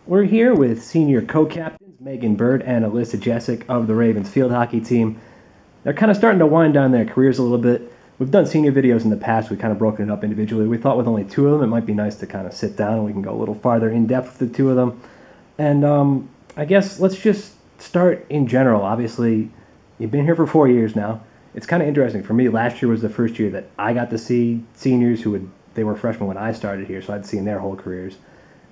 We're here with senior co-captains Megan Bird and Alyssa Juszczyk of the Ravens field hockey team. They're kind of starting to wind down their careers a little bit. We've done senior videos in the past. We've kind of broken it up individually. We thought with only two of them, it might be nice to kind of sit down and we can go a little farther in depth with the two of them. And I guess let's just start in general. Obviously, you've been here for 4 years now. It's kind of interesting. For me, last year was the first year that I got to see seniors they were freshmen when I started here, so I'd seen their whole careers.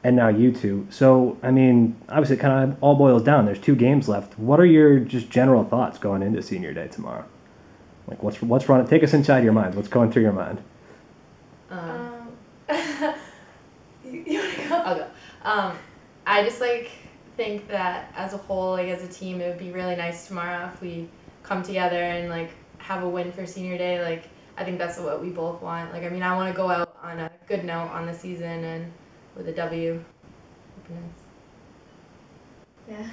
And now you two. So, I mean, obviously it kind of all boils down. There's 2 games left. What are your just general thoughts going into senior day tomorrow? Like, what's running? Take us inside your mind. What's going through your mind? You want to go? I'll go. I just think that as a whole, as a team, it would be really nice tomorrow if we come together and have a win for senior day. I think that's what we both want. I want to go out on a good note on the season and with a W. Yeah,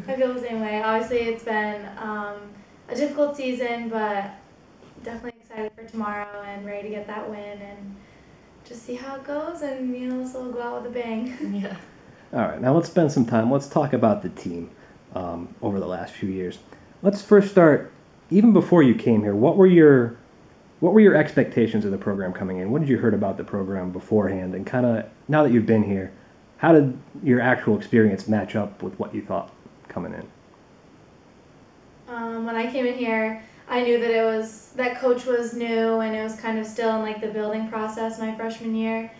I feel the same way. Obviously, it's been a difficult season, but definitely excited for tomorrow and ready to get that win and just see how it goes. And this will go out with a bang. Yeah. All right, now let's spend some time. Let's talk about the team over the last few years. Let's first start, even before you came here, what were your expectations of the program coming in? What did you heard about the program beforehand? And kind of, now that you've been here, how did your actual experience match up with what you thought coming in? When I came in here, I knew that coach was new and it was kind of still in the building process my freshman year.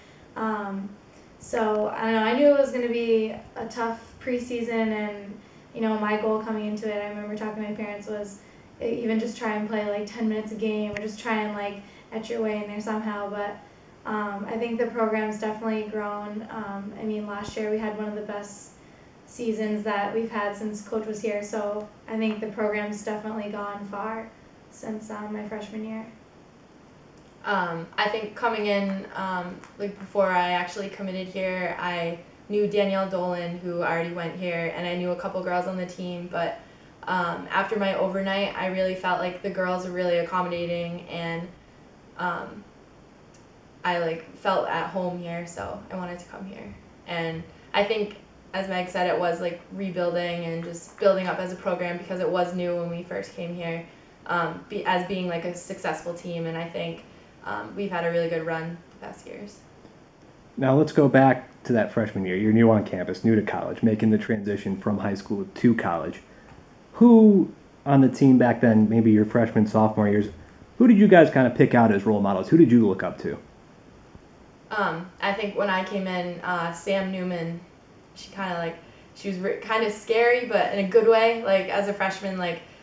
So I don't know. I knew it was going to be a tough preseason, and my goal coming into it, I remember talking to my parents, was even just try and play 10 minutes a game or just try and etch your way in there somehow. But I think the program's definitely grown. Last year we had one of the best seasons that we've had since coach was here. So I think the program's definitely gone far since my freshman year. I think coming in, before I actually committed here, I knew Danielle Dolan, who already went here, and I knew a couple girls on the team, but after my overnight, I really felt like the girls were really accommodating, and I felt at home here, so I wanted to come here. And I think, as Meg said, it was rebuilding and just building up as a program because it was new when we first came here, as being a successful team, and I think we've had a really good run the past years. Now let's go back to that freshman year. You're new on campus, new to college, making the transition from high school to college. Who on the team back then, maybe your freshman, sophomore years, who did you guys kind of pick out as role models? Who did you look up to? I think when I came in, Sam Newman, she was kind of scary, but in a good way. As a freshman,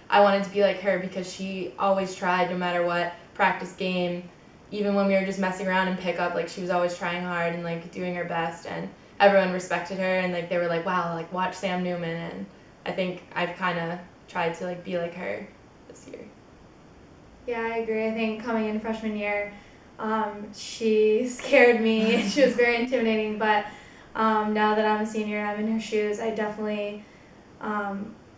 I wanted to be like her because she always tried no matter what, practice, game, even when we were just messing around in pickup, she was always trying hard and doing her best, and everyone respected her, and they were wow, watch Sam Newman, and I think I've kind of tried to be like her this year. Yeah, I agree. I think coming in freshman year, she scared me. She was very intimidating, but now that I'm a senior and I'm in her shoes, I definitely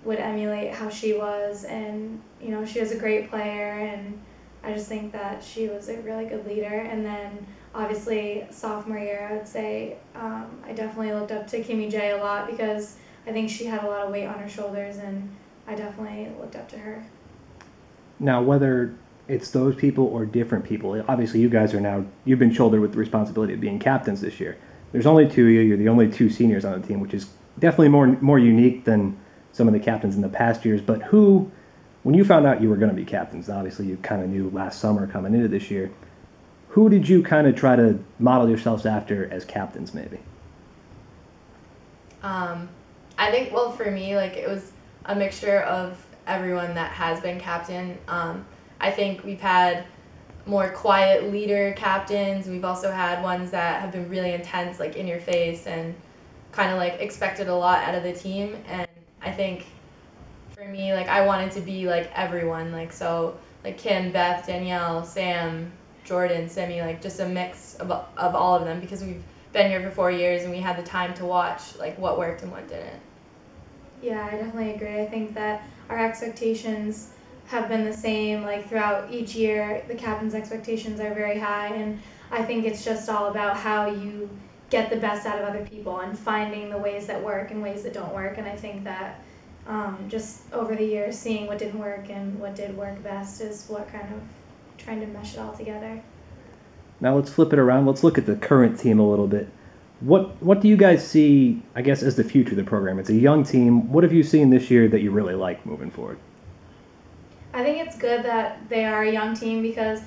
would emulate how she was, and she was a great player, and I just think that she was a really good leader. And then obviously sophomore year, I would say I definitely looked up to Kimmy J a lot because I think she had a lot of weight on her shoulders, and I definitely looked up to her. Now, whether it's those people or different people, obviously you guys you've been shouldered with the responsibility of being captains this year. There's only 2 of you. You're the only 2 seniors on the team, which is definitely more unique than some of the captains in the past years. But when you found out you were going to be captains, obviously you kind of knew last summer coming into this year, who did you kind of try to model yourselves after as captains maybe? I think, well, for me, it was a mixture of everyone that has been captain. I think we've had more quiet leader captains. We've also had ones that have been really intense, in your face, and kind of expected a lot out of the team. And I think for me, I wanted to be everyone, so Kim, Beth, Danielle, Sam, Jordan, Simi, just a mix of all of them, because we've been here for 4 years and we had the time to watch what worked and what didn't. Yeah, I definitely agree. I think that our expectations have been the same throughout each year. The captain's expectations are very high, and I think it's just all about how you get the best out of other people and finding the ways that work and ways that don't work. And I think that just over the years, seeing what didn't work and what did work best is what kind of trying to mesh it all together. Now let's flip it around. Let's look at the current team a little bit. What do you guys see, I guess, as the future of the program? It's a young team. What have you seen this year that you really like moving forward? I think it's good that they are a young team because,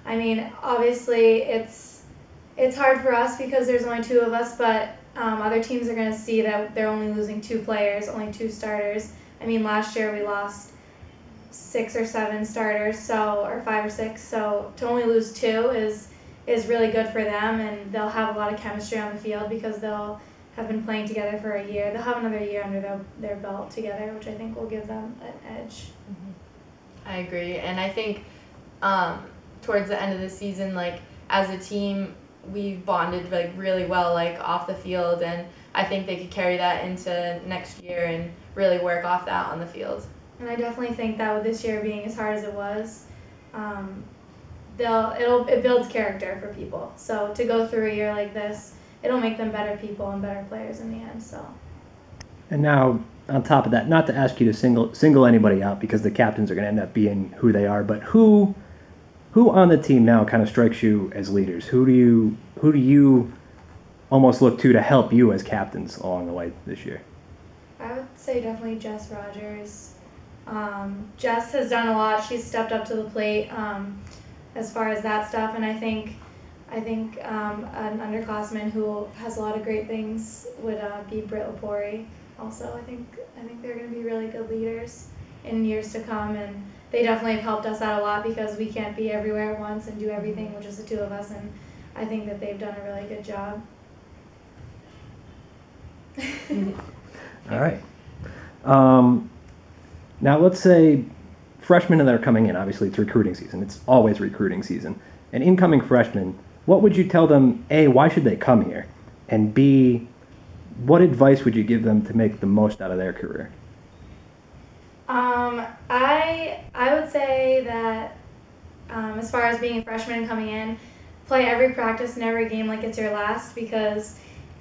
I mean, obviously it's hard for us because there's only 2 of us, but other teams are going to see that they're only losing 2 players, only 2 starters. I mean, last year we lost 6 or 7 starters, or 5 or 6, so to only lose 2 is really good for them, and they'll have a lot of chemistry on the field because they'll have been playing together for a year. They'll have another year under their belt together, which I think will give them an edge. I agree, and I think towards the end of the season, like as a team, we bonded like really well, like off the field, and I think they could carry that into next year and really work off that on the field. And I definitely think that with this year being as hard as it was, it builds character for people. So to go through a year like this, it'll make them better people and better players in the end. So. And now, on top of that, not to ask you to single anybody out because the captains are going to end up being who they are, but who on the team now kind of strikes you as leaders? Who do you almost look to help you as captains along the way this year? I would say definitely Jess Rogers. Jess has done a lot. She's stepped up to the plate as far as that stuff, and I think an underclassman who has a lot of great things would be Britt Lepori. Also, I think they're going to be really good leaders in years to come, and they definitely have helped us out a lot because we can't be everywhere at once and do everything with just the 2 of us, and I think that they've done a really good job. All right. Now let's say freshmen that are coming in. Obviously, it's recruiting season. It's always recruiting season. And incoming freshmen, what would you tell them, A, why should they come here? And B, what advice would you give them to make the most out of their career? I would say that as far as being a freshman coming in, play every practice and every game like it's your last, because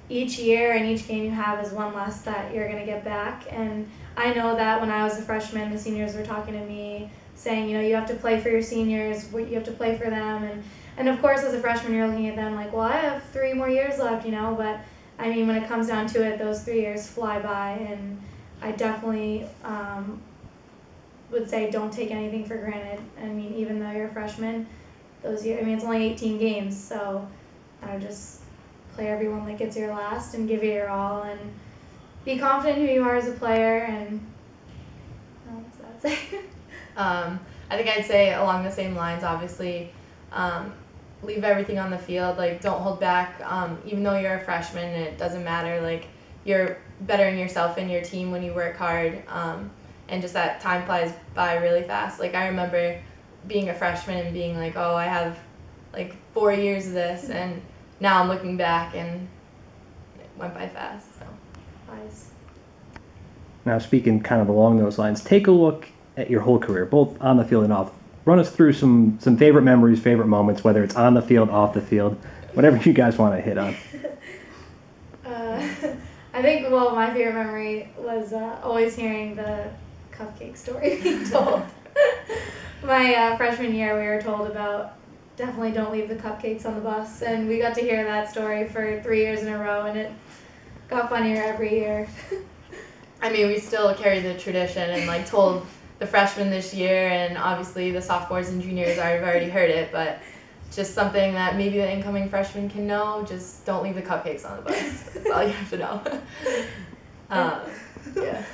each year and each game you have is one less that you're going to get back. And I know that when I was a freshman, the seniors were talking to me saying, you have to play for your seniors, you have to play for them. And of course, as a freshman, you're looking at them like, well, I have 3 more years left, but I mean, when it comes down to it, those 3 years fly by, and I definitely would say don't take anything for granted. I mean, even though you're a freshman, those years, I mean, it's only 18 games, so I would just play everyone like it's your last and give it your all and be confident in who you are as a player. And what's that say? I think I'd say along the same lines, obviously, leave everything on the field. Like, don't hold back. Even though you're a freshman, it doesn't matter. Like, you're bettering yourself and your team when you work hard. And just that time flies by really fast. Like, I remember being a freshman and being like, oh, I have like 4 years of this, and now I'm looking back and it went by fast. So. Nice. Now, speaking kind of along those lines, take a look at your whole career, both on the field and off. Run us through some favorite memories, favorite moments, whether it's on the field, off the field, whatever you guys want to hit on. I think, my favorite memory was always hearing the cupcake story being told. My freshman year, we were told about definitely don't leave the cupcakes on the bus, and we got to hear that story for 3 years in a row, and it got funnier every year. I mean, we still carry the tradition and like told the freshmen this year, and obviously the sophomores and juniors have already heard it, but just something that maybe the incoming freshmen can know, just don't leave the cupcakes on the bus. That's all you have to know. Yeah.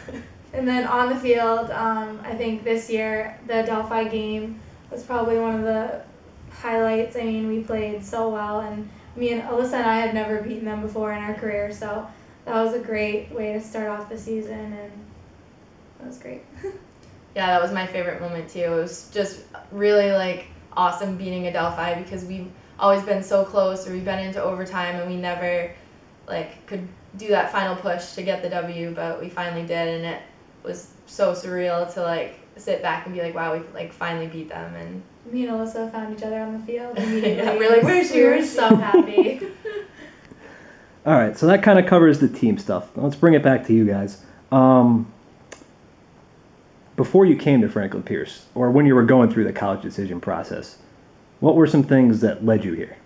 And then on the field, I think this year the Delphi game was probably one of the highlights. I mean, we played so well, and me and Alyssa and I had never beaten them before in our career, so that was a great way to start off the season, and that was great. Yeah, that was my favorite moment too. It was just really like awesome beating a Delphi because we've always been so close, or we've been into overtime, and we never like could do that final push to get the W, but we finally did, and it was so surreal to like sit back and be like, wow, we like finally beat them. And me and Alyssa found each other on the field immediately. Yeah, we're like, where's we were yours? so happy. All right, so that kind of covers the team stuff. Let's bring it back to you guys. Before you came to Franklin Pierce, or when you were going through the college decision process, what were some things that led you here?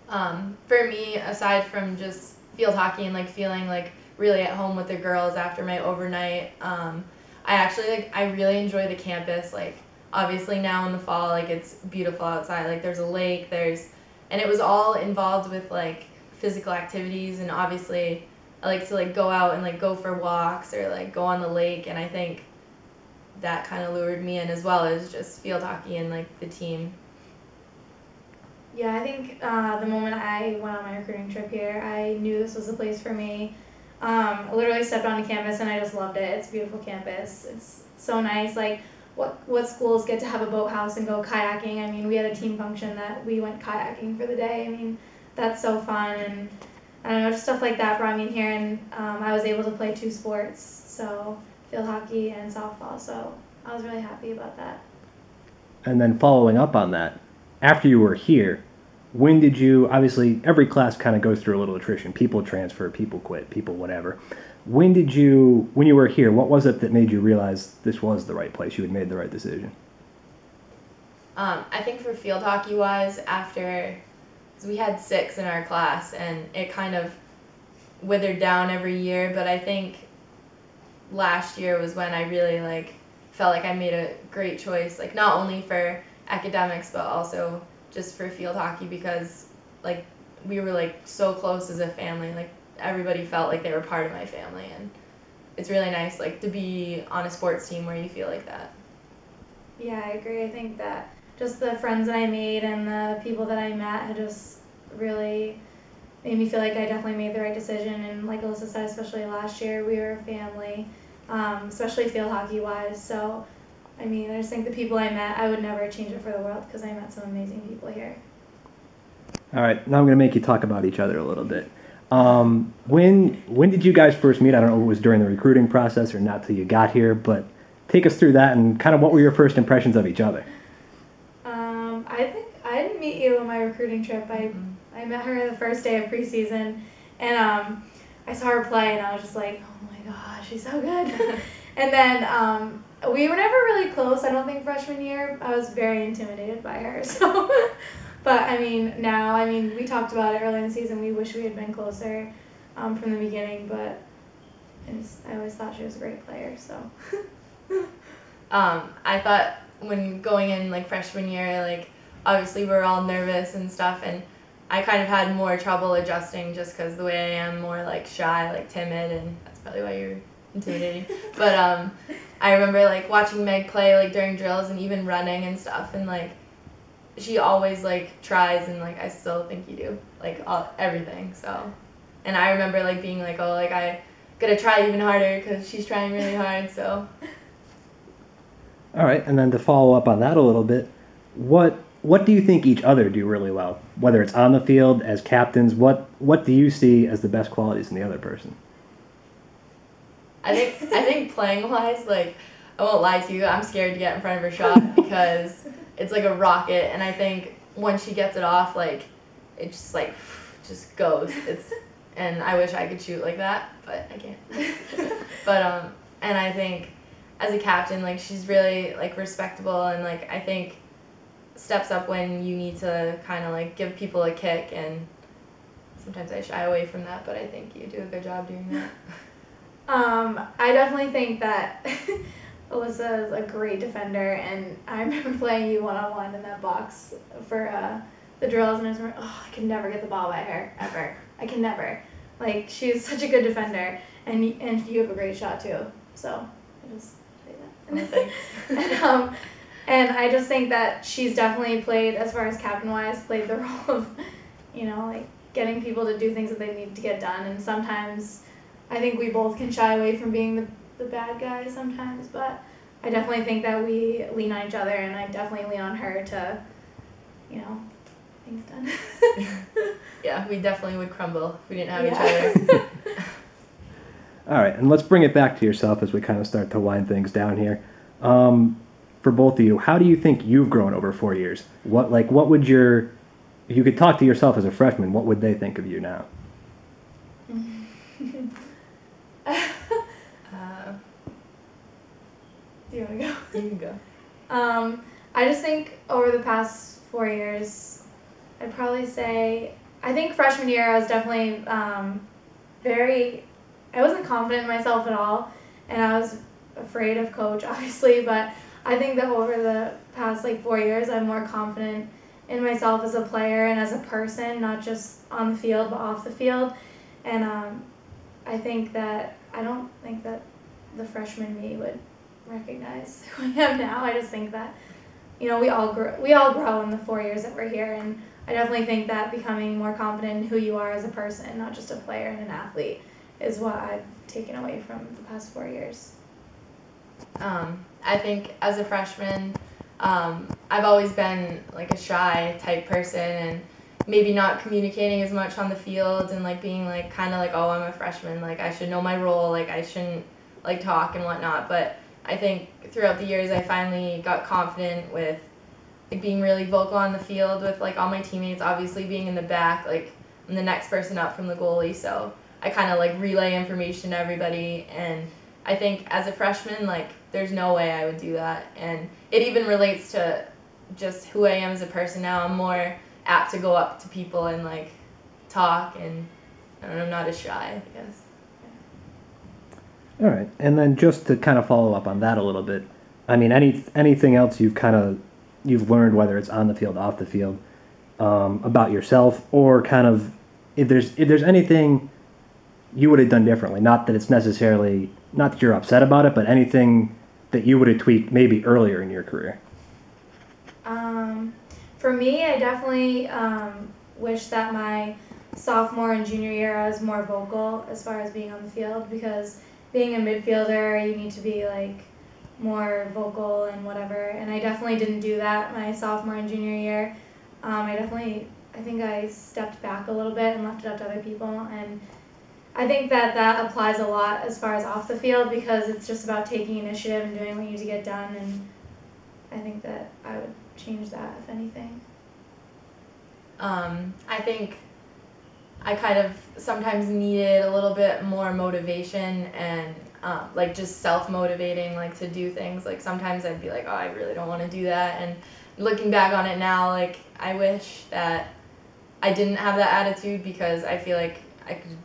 For me, aside from just field hockey and like feeling like really at home with the girls after my overnight, I really enjoy the campus. Like obviously now in the fall, like it's beautiful outside. Like there's a lake, and it was all involved with like physical activities, and obviously I like to like go out and like go for walks or like go on the lake, and I think that kind of lured me in as well as just field hockey and like the team. Yeah, I think the moment I went on my recruiting trip here, I knew this was the place for me. I literally stepped onto campus and I just loved it. It's a beautiful campus. It's so nice. Like, what schools get to have a boathouse and go kayaking? I mean, we had a team function that we went kayaking for the day. I mean, that's so fun. And I don't know, just stuff like that brought me in here. And I was able to play 2 sports, so field hockey and softball. So I was really happy about that. And then following up on that, after you were here, when did you, obviously every class kind of goes through a little attrition. People transfer, people quit, people whatever. When you were here, what was it that made you realize this was the right place, you had made the right decision? I think for field hockey wise, cause we had 6 in our class and it kind of withered down every year, but I think last year was when I really like felt like I made a great choice, like not only for academics but also just for field hockey, because like we were like so close as a family. Like everybody felt like they were part of my family, and it's really nice like to be on a sports team where you feel like that. Yeah, I agree. I think that just the friends that I made and the people that I met had just really made me feel like I definitely made the right decision. And like Alyssa said, especially last year, we were a family, especially field hockey wise. So I mean, I just think the people I met, I would never change it for the world because I met some amazing people here. All right, now I'm going to make you talk about each other a little bit. When did you guys first meet? I don't know if it was during the recruiting process or not till you got here, but take us through that and kind of what were your first impressions of each other? I think I didn't meet you on my recruiting trip. I met her the first day of preseason, and I saw her play, and I was just like, oh my gosh, she's so good. And then we were never really close. I don't think freshman year. I was very intimidated by her. So, but I mean now, we talked about it early in the season. We wish we had been closer from the beginning, but I always thought she was a great player. So. I thought when going in like freshman year, like obviously we were all nervous and stuff, and I kind of had more trouble adjusting just because the way I am, more like shy, like timid, and that's probably why you're intimidating. But I remember like watching Meg play like during drills and even running and stuff, and like she always like tries, and like I still think you do like everything. So, and I remember like being like, oh, like I gotta try even harder because she's trying really hard. So. All right, and then to follow up on that a little bit, what do you think each other do really well? Whether it's on the field, as captains, what do you see as the best qualities in the other person? I think playing wise, like I won't lie to you, I'm scared to get in front of her shot because it's like a rocket, and I think once she gets it off, like it just like just goes. And I wish I could shoot like that, but I can't. But and I think as a captain, like she's really like respectable, and like I think steps up when you need to kind of like give people a kick, and sometimes I shy away from that, but I think you do a good job doing that. I definitely think that Alyssa is a great defender, and I remember playing you one-on-one in that box for the drills, and I was like, oh, I can never get the ball by her, ever. I can never. Like, she's such a good defender, and you have a great shot, too. So, I just say that. Oh, thanks. And I just think that she's definitely played, as far as captain-wise, played the role of, like, getting people to do things that they need to get done, and sometimes I think we both can shy away from being the bad guy sometimes, but I definitely think that we lean on each other, and I definitely lean on her to, things done. Yeah, we definitely would crumble if we didn't have each other. All right, and let's bring it back to yourself as we kind of start to wind things down here. For both of you, how do you think you've grown over 4 years? What would your if you could talk to yourself as a freshman, what would they think of you now? Do you want to go? You can go. I just think over the past 4 years, I'd probably say, I think freshman year I was definitely I wasn't confident in myself at all, and I was afraid of coach, obviously, but I think that over the past 4 years, I'm more confident in myself as a player and as a person, not just on the field, but off the field. And I think that, I don't think that the freshman me would recognize who I am now. I just think that, we all grow in the 4 years that we're here, and I definitely think that becoming more confident in who you are as a person, not just a player and an athlete, is what I've taken away from the past 4 years. I think as a freshman, I've always been a shy type person, and maybe not communicating as much on the field, and being kind of oh, I'm a freshman, I should know my role, I shouldn't talk and whatnot. But I think throughout the years I finally got confident with being really vocal on the field with all my teammates, obviously being in the back, I'm the next person up from the goalie, so I kind of relay information to everybody. And I think as a freshman, there's no way I would do that. And it even relates to just who I am as a person now. I'm more apt to go up to people and talk, and I don't know, I'm not as shy, I guess. All right, and then just to kind of follow up on that a little bit, I mean, anything else you've learned, whether it's on the field, off the field, about yourself, or kind of if there's anything you would have done differently, not that it's necessarily, not that you're upset about it, but anything that you would have tweaked maybe earlier in your career? For me, I definitely wish that my sophomore and junior year I was more vocal as far as being on the field, because being a midfielder, you need to be more vocal and whatever, and I definitely didn't do that my sophomore and junior year. I think I stepped back a little bit and left it up to other people, and I think that applies a lot as far as off the field, because it's just about taking initiative and doing what you need to get done, and I think that I would change that, if anything. I think I kind of sometimes needed a little bit more motivation, and just self-motivating, to do things. Sometimes I'd be oh, I really don't want to do that, and looking back on it now, I wish that I didn't have that attitude, because I feel I could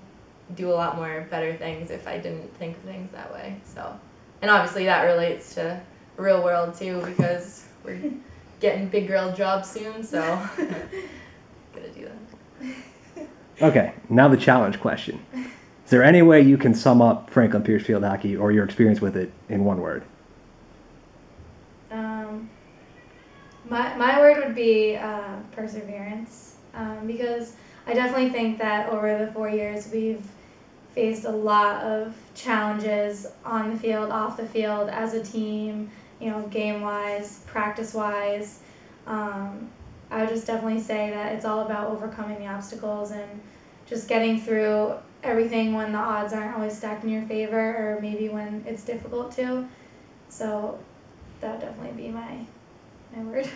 do a lot more better things if I didn't think of things that way. So, and obviously that relates to real world too, because we're getting big girl jobs soon, so gotta do that. Okay, now the challenge question. Is there any way you can sum up Franklin Pierce Field Hockey or your experience with it in one word? My word would be perseverance, because I definitely think that over the 4 years we've faced a lot of challenges on the field, off the field, as a team, game-wise, practice-wise. I would just definitely say that it's all about overcoming the obstacles and just getting through everything when the odds aren't always stacked in your favor, or maybe when it's difficult to. So that would definitely be my word.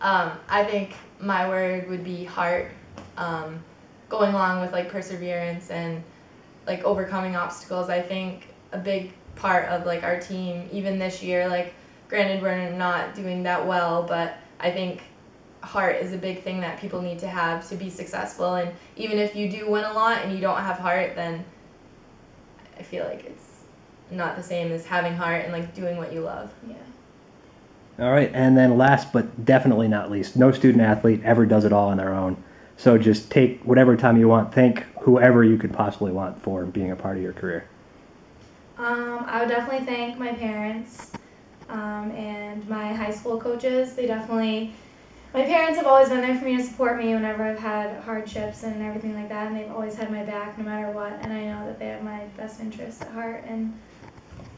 I think my word would be heart. Going along with perseverance and overcoming obstacles. I think a big part of our team, even this year, granted we're not doing that well, but I think heart is a big thing that people need to have to be successful. And even if you do win a lot and you don't have heart, then I feel it's not the same as having heart and doing what you love. Yeah. All right, and then last but definitely not least, no student athlete ever does it all on their own. So just take whatever time you want. Thank whoever you could possibly want for being a part of your career. I would definitely thank my parents and my high school coaches. My parents have always been there for me to support me whenever I've had hardships and everything like that, and they've always had my back no matter what, and I know that they have my best interests at heart, and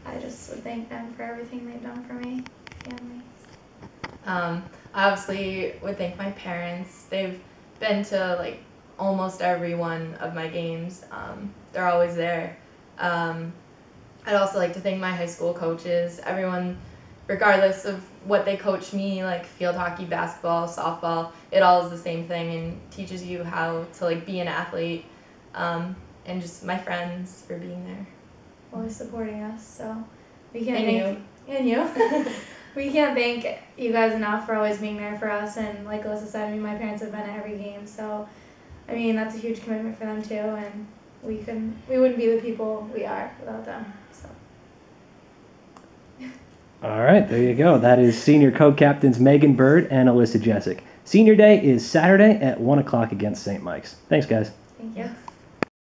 I just would thank them for everything they've done for me, family. I obviously would thank my parents. They've been to almost every one of my games. They're always there. I'd also like to thank my high school coaches. Everyone regardless of what they coach me, like field hockey, basketball, softball, it all is the same thing and teaches you how to like be an athlete. And just my friends for being there. Always supporting us, so we can't And you. We can't thank you guys enough for always being there for us. And like Alyssa said, I mean, my parents have been at every game, so I mean that's a huge commitment for them too. And we wouldn't be the people we are without them. So. All right, there you go. That is senior co-captains Megan Bird and Alyssa Juszczyk. Senior day is Saturday at 1 o'clock against St. Mike's. Thanks, guys. Thank you.